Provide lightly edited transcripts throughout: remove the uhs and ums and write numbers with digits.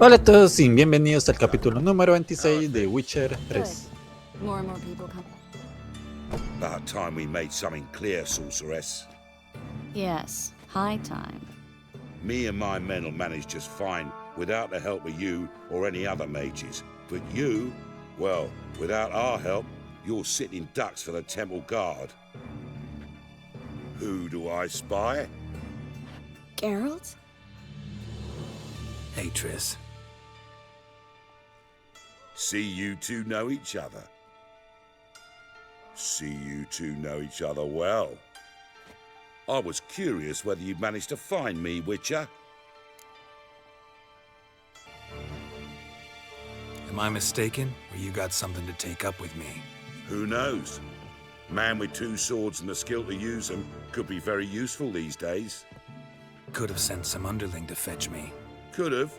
Hola a todos y bienvenidos al capítulo número 26 de Witcher 3. More and more people come. About time we made something clear, sorceress. Yes, high time. Me and my men will manage just fine without the help of you or any other mages. But you, well, without our help, you're sitting ducks for the temple guard. Who do I spy? Geralt? Hey, Triss. See you two know each other. See you two know each other well. I was curious whether you'd managed to find me, Witcher. Am I mistaken, or you got something to take up with me? Who knows? Man with two swords and the skill to use them could be very useful these days. Could have sent some underling to fetch me. Could have,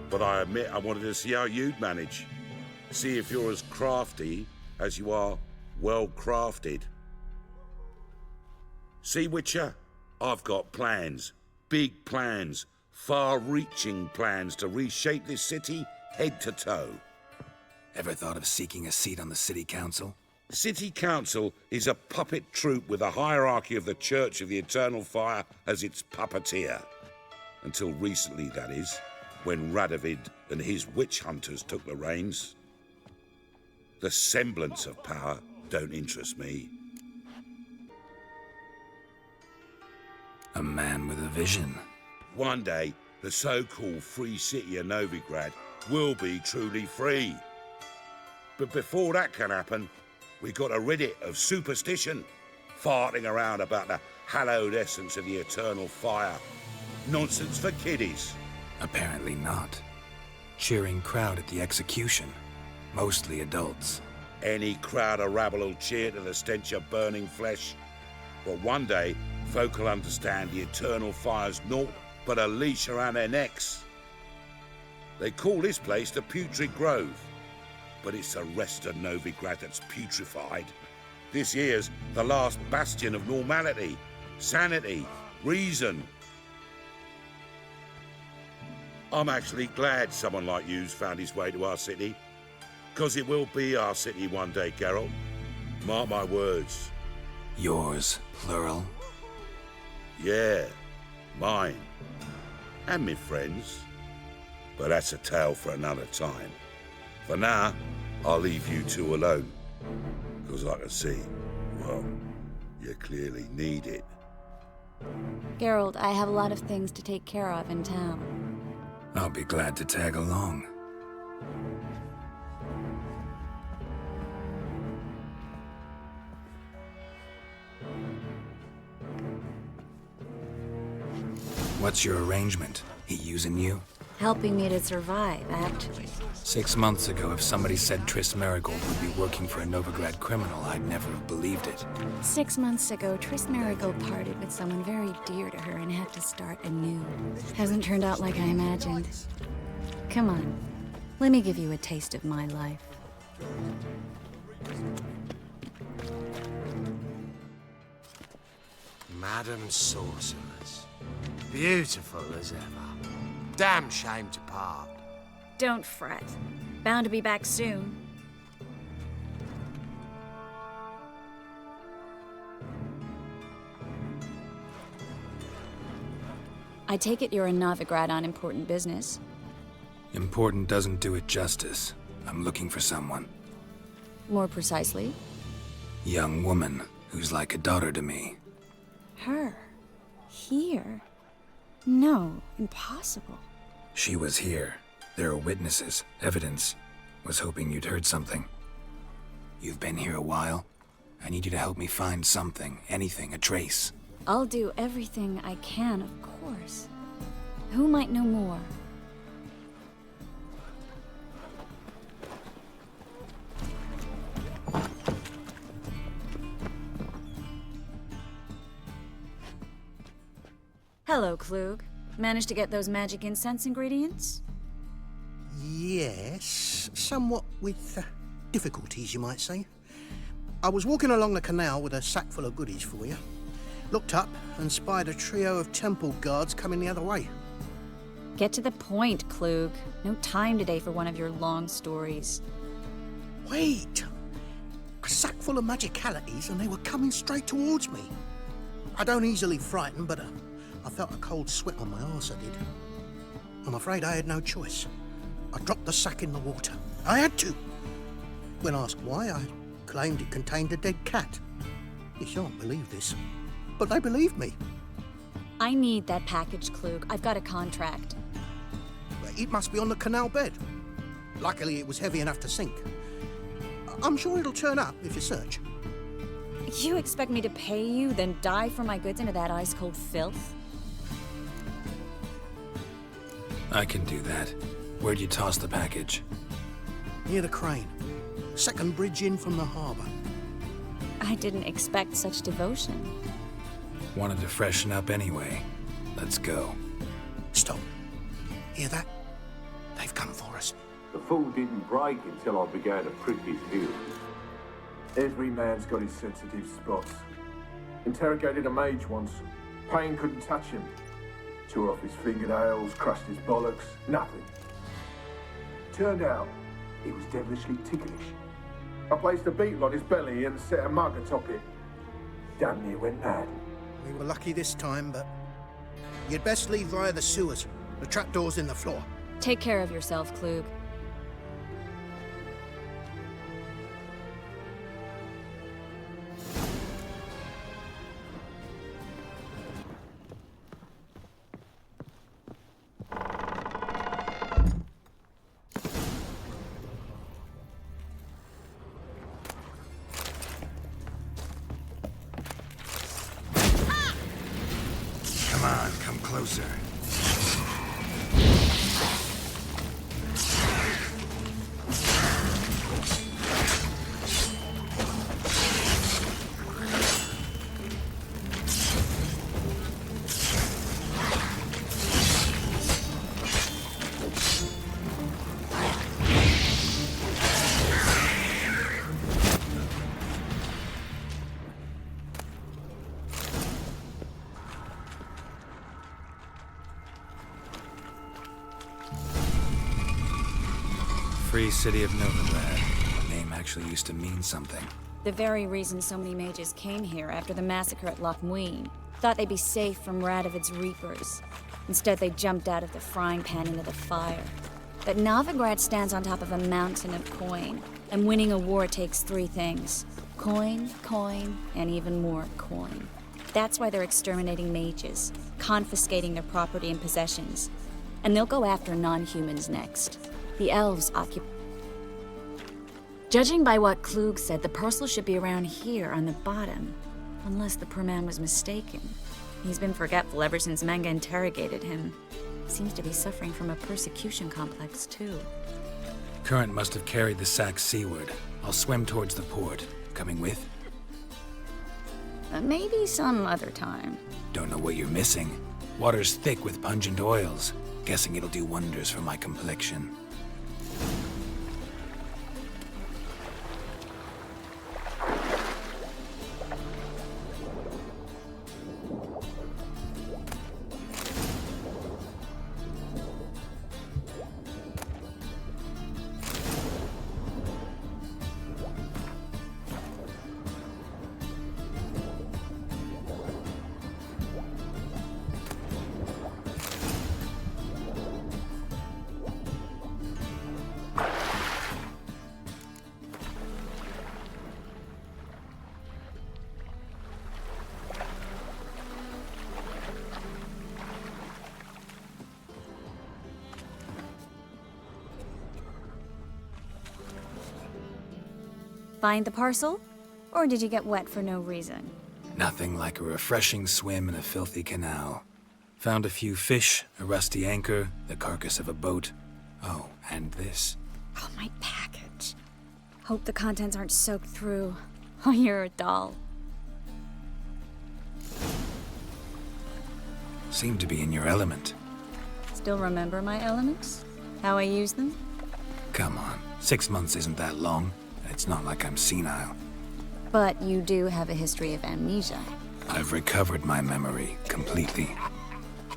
but I admit I wanted to see how you'd manage. See if you're as crafty as you are well-crafted. See, Witcher, I've got plans. Big plans. Far-reaching plans to reshape this city head to toe. Ever thought of seeking a seat on the city council? City Council is a puppet troupe with a hierarchy of the Church of the Eternal Fire as its puppeteer. Until recently, that is, when Radovid and his witch hunters took the reins. The semblance of power don't interest me. A man with a vision. One day, the so-called free city of Novigrad will be truly free. But before that can happen, we got to rid it of superstition, farting around about the hallowed essence of the eternal fire. Nonsense for kiddies. Apparently not. Cheering crowd at the execution. Mostly adults. Any crowd of rabble will cheer to the stench of burning flesh. But one day, folk will understand the eternal fire's naught but a leash around their necks. They call this place the Putrid Grove, but it's the rest of Novigrad that's putrefied. This here's the last bastion of normality, sanity, reason. I'm actually glad someone like you's found his way to our city, because it will be our city one day, Geralt. Mark my words. Yours, plural. Yeah, mine. And me friends. But that's a tale for another time. For now, I'll leave you two alone. Because I can see, well, you clearly need it. Geralt, I have a lot of things to take care of in town. I'll be glad to tag along. What's your arrangement? He using you? Helping me to survive, actually. 6 months ago, if somebody said Triss Merigold would be working for a Novigrad criminal, I'd never have believed it. 6 months ago, Triss Merigold parted with someone very dear to her and had to start anew. Hasn't turned out like I imagined. Come on, let me give you a taste of my life. Madam Sorceress. Beautiful as ever. Damn shame to part. Don't fret. Bound to be back soon. I take it you're in Novigrad on important business. Important doesn't do it justice. I'm looking for someone. More precisely? Young woman who's like a daughter to me. Her? Here? No, impossible. She was here. There are witnesses, evidence. Was hoping you'd heard something. You've been here a while. I need you to help me find something, anything, a trace. I'll do everything I can, of course. Who might know more? Hello, Klug. Managed to get those magic incense ingredients? Yes, somewhat with difficulties, you might say. I was walking along the canal with a sack full of goodies for you. Looked up and spied a trio of temple guards coming the other way. Get to the point, Klug. No time today for one of your long stories. Wait! A sack full of magicalities and they were coming straight towards me. I don't easily frighten, but I felt a cold sweat on my arse, I did. I'm afraid I had no choice. I dropped the sack in the water. I had to. When asked why, I claimed it contained a dead cat. You shan't believe this, but they believed me. I need that package, Klug. I've got a contract. It must be on the canal bed. Luckily, it was heavy enough to sink. I'm sure it'll turn up if you search. You expect me to pay you, then dive for my goods into that ice-cold filth? I can do that. Where'd you toss the package? Near the crane. Second bridge in from the harbour. I didn't expect such devotion. Wanted to freshen up anyway. Let's go. Stop. Hear that? They've come for us. The fall didn't break until I began to prick his heels. Every man's got his sensitive spots. Interrogated a mage once. Pain couldn't touch him. Tore off his fingernails, crushed his bollocks, nothing. Turned out, he was devilishly ticklish. I placed a beetle on his belly and set a mug atop it. Damn near went mad. We were lucky this time, but you'd best leave via the sewers. The trapdoor's in the floor. Take care of yourself, Klug. Come on, come closer. Free city of Novigrad. The name actually used to mean something. The very reason so many mages came here after the massacre at Loch Muin. Thought they'd be safe from Radovid's reapers. Instead, they jumped out of the frying pan into the fire. But Novigrad stands on top of a mountain of coin, and winning a war takes three things. Coin, coin, and even more coin. That's why they're exterminating mages, confiscating their property and possessions. And they'll go after non-humans next. The elves occupy... Judging by what Klug said, the parcel should be around here on the bottom. Unless the poor man was mistaken. He's been forgetful ever since Manga interrogated him. Seems to be suffering from a persecution complex, too. Current must have carried the sack seaward. I'll swim towards the port. Coming with? Maybe some other time. Don't know what you're missing. Water's thick with pungent oils. Guessing it'll do wonders for my complexion. Find the parcel? Or did you get wet for no reason? Nothing like a refreshing swim in a filthy canal. Found a few fish, a rusty anchor, the carcass of a boat. Oh, and this. Oh, my package. Hope the contents aren't soaked through. Oh, you're a doll. Seem to be in your element. Still remember my elements? How I use them? Come on, 6 months isn't that long. It's not like I'm senile. But you do have a history of amnesia. I've recovered my memory completely.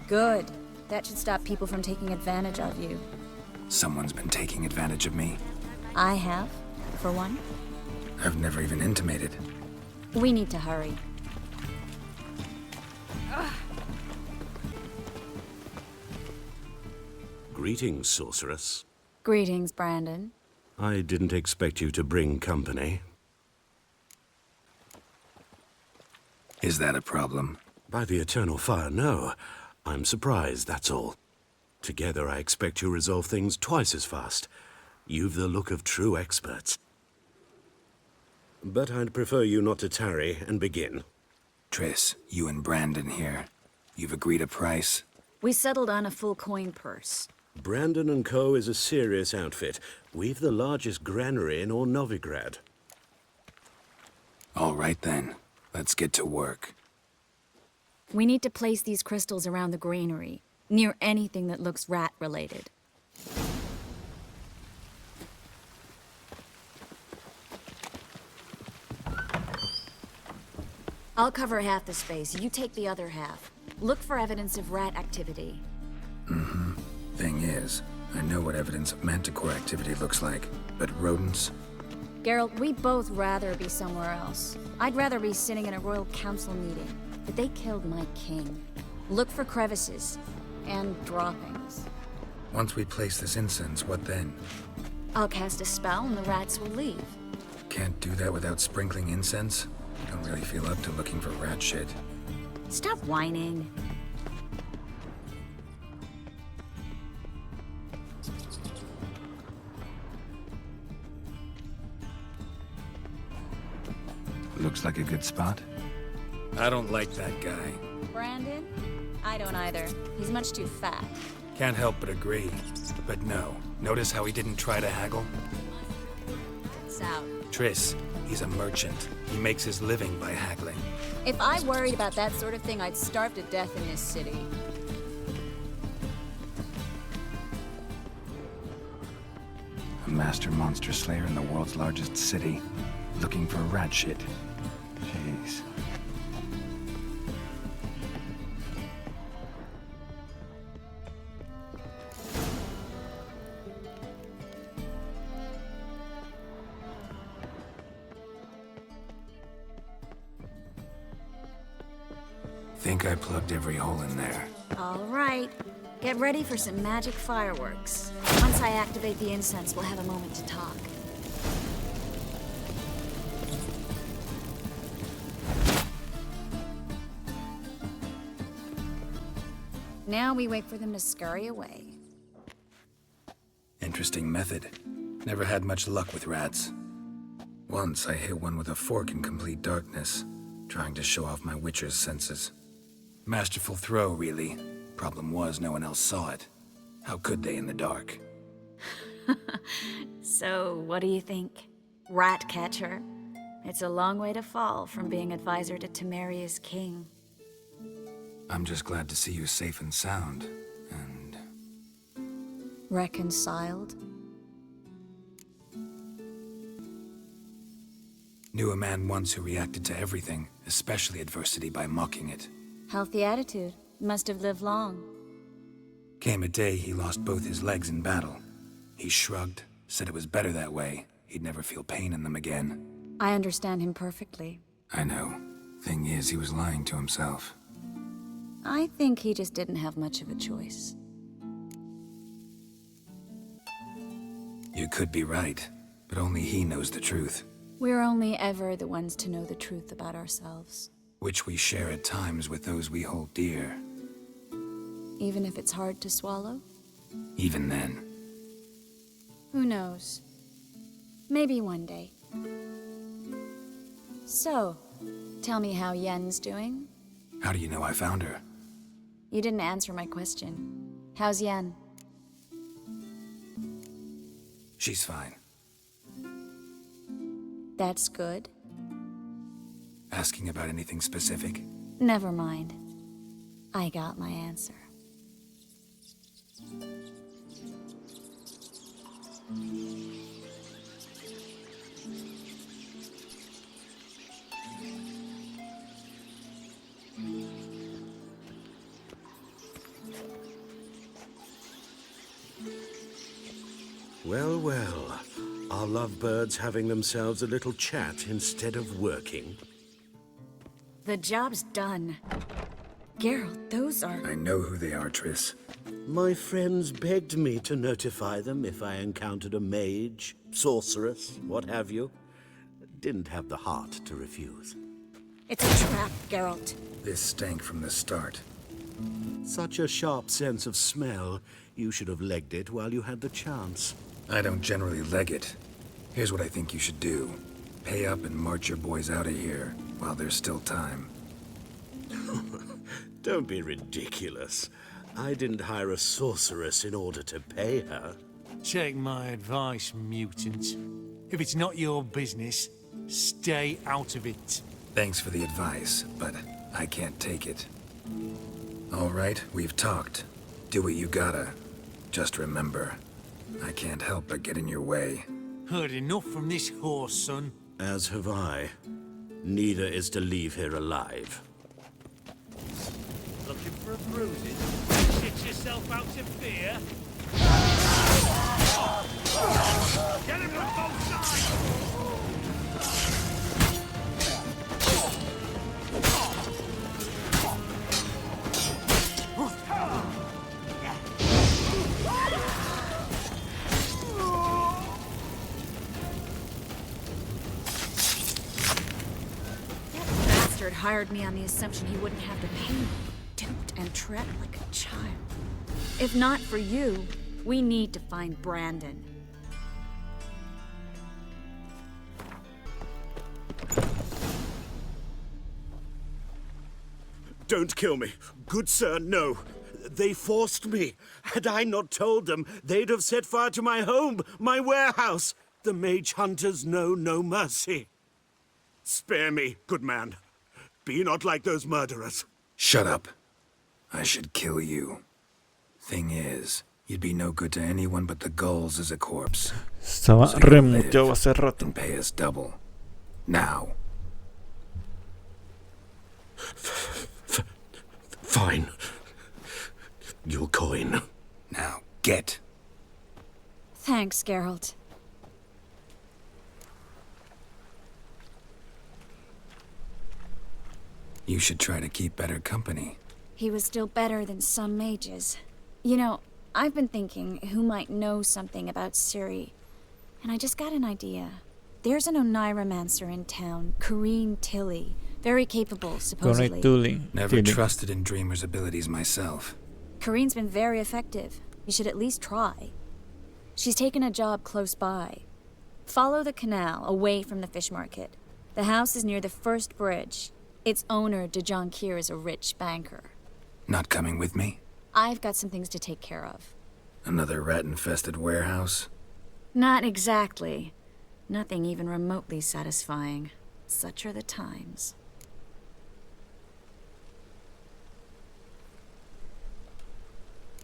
Good. That should stop people from taking advantage of you. Someone's been taking advantage of me. I have, for one. I've never even intimated. We need to hurry. Greetings, sorceress. Greetings, Brandon. I didn't expect you to bring company. Is that a problem? By the eternal fire, no. I'm surprised, that's all. Together, I expect you resolve things twice as fast. You've the look of true experts. But I'd prefer you not to tarry and begin. Triss, you and Brandon here. You've agreed a price? We settled on a full coin purse. Brandon & Co. is a serious outfit. We've the largest granary in all Novigrad. All right then. Let's get to work. We need to place these crystals around the granary, near anything that looks rat-related. I'll cover half the space, you take the other half. Look for evidence of rat activity. Thing is, I know what evidence of manticore activity looks like, but rodents? Geralt, we'd both rather be somewhere else. I'd rather be sitting in a royal council meeting, but they killed my king. Look for crevices and droppings. Once we place this incense, what then? I'll cast a spell and the rats will leave. Can't do that without sprinkling incense? Don't really feel up to looking for rat shit. Stop whining. Looks like a good spot. I don't like that guy. Brandon? I don't either. He's much too fat. Can't help but agree. But no, notice how he didn't try to haggle? It's out. Triss, he's a merchant. He makes his living by haggling. If I worried about that sort of thing, I'd starve to death in this city. A master monster slayer in the world's largest city, looking for rat shit. Jeez. Think I plugged every hole in there. All right. Get ready for some magic fireworks. Once I activate the incense, we'll have a moment to talk. Now we wait for them to scurry away. Interesting method. Never had much luck with rats. Once I hit one with a fork in complete darkness, trying to show off my witcher's senses. Masterful throw, really. Problem was, no one else saw it. How could they in the dark? So, what do you think? Rat catcher? It's a long way to fall from being advisor to Temeria's king. I'm just glad to see you safe and sound, and... Reconciled? Knew a man once who reacted to everything, especially adversity, by mocking it. Healthy attitude. Must have lived long. Came a day he lost both his legs in battle. He shrugged, said it was better that way. He'd never feel pain in them again. I understand him perfectly. I know. Thing is, he was lying to himself. I think he just didn't have much of a choice. You could be right, but only he knows the truth. We're only ever the ones to know the truth about ourselves. Which we share at times with those we hold dear. Even if it's hard to swallow? Even then. Who knows? Maybe one day. So, tell me how Yen's doing? How do you know I found her? You didn't answer my question. How's Yen? She's fine. That's good. Asking about anything specific? Never mind. I got my answer. Well, well. Are lovebirds having themselves a little chat instead of working? The job's done. Geralt, those are... I know who they are, Triss. My friends begged me to notify them if I encountered a mage, sorceress, what have you. Didn't have the heart to refuse. It's a trap, Geralt. This stank from the start. Such a sharp sense of smell. You should have legged it while you had the chance. I don't generally leg it. Here's what I think you should do. Pay up and march your boys out of here while there's still time. Don't be ridiculous. I didn't hire a sorceress in order to pay her. Take my advice, mutant. If it's not your business, stay out of it. Thanks for the advice, but I can't take it. All right, we've talked. Do what you gotta. Just remember, I can't help but get in your way. Heard enough from this horse, son. As have I. Neither is to leave here alive. Looking for a bruising? Shit yourself out of fear? Get him from both sides! Bastard hired me on the assumption he wouldn't have to pay me. Duped and tread like a child. If not for you, we need to find Brandon. Don't kill me. Good sir, no. They forced me. Had I not told them, they'd have set fire to my home, my warehouse. The mage hunters know no mercy. Spare me, good man. Be not like those murderers. Shut up. I should kill you. Thing is, you'd be no good to anyone but the gulls as a corpse. Estaba So you remuteado live hace rato. and pay us double. Now. Fine. Your coin. Now, get. Thanks, Geralt. You should try to keep better company. He was still better than some mages. You know, I've been thinking who might know something about Ciri, and I just got an idea. There's an Oneiromancer in town, Corrine Tilly. Very capable, supposedly. Never trusted in Dreamer's abilities myself. Corrine's been very effective. You should at least try. She's taken a job close by. Follow the canal, away from the fish market. The house is near the first bridge. Its owner, Dejon Kier, is a rich banker. Not coming with me? I've got some things to take care of. Another rat-infested warehouse? Not exactly. Nothing even remotely satisfying. Such are the times.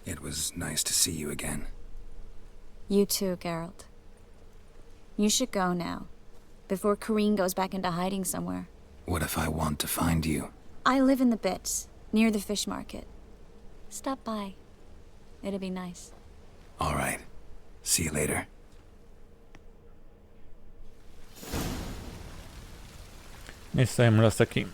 It was nice to see you again. You too, Geralt. You should go now, before Corrine goes back into hiding somewhere. What if I want to find you? I live in the Bits, near the fish market. Stop by. It'll be nice. All right. See you later. Listo, démoslo hasta aquí.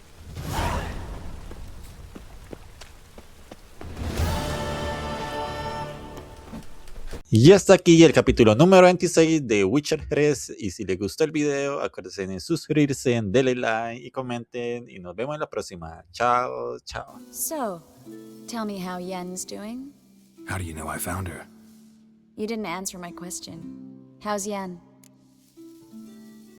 Y hasta aquí el capítulo número 26 de Witcher 3. Y si les gustó el video, acuérdense de suscribirse, denle like y comenten. Y nos vemos en la próxima. Chao, chao. So, tell me how Yen's doing? How do you know I found her? You didn't answer my question. How's Yen?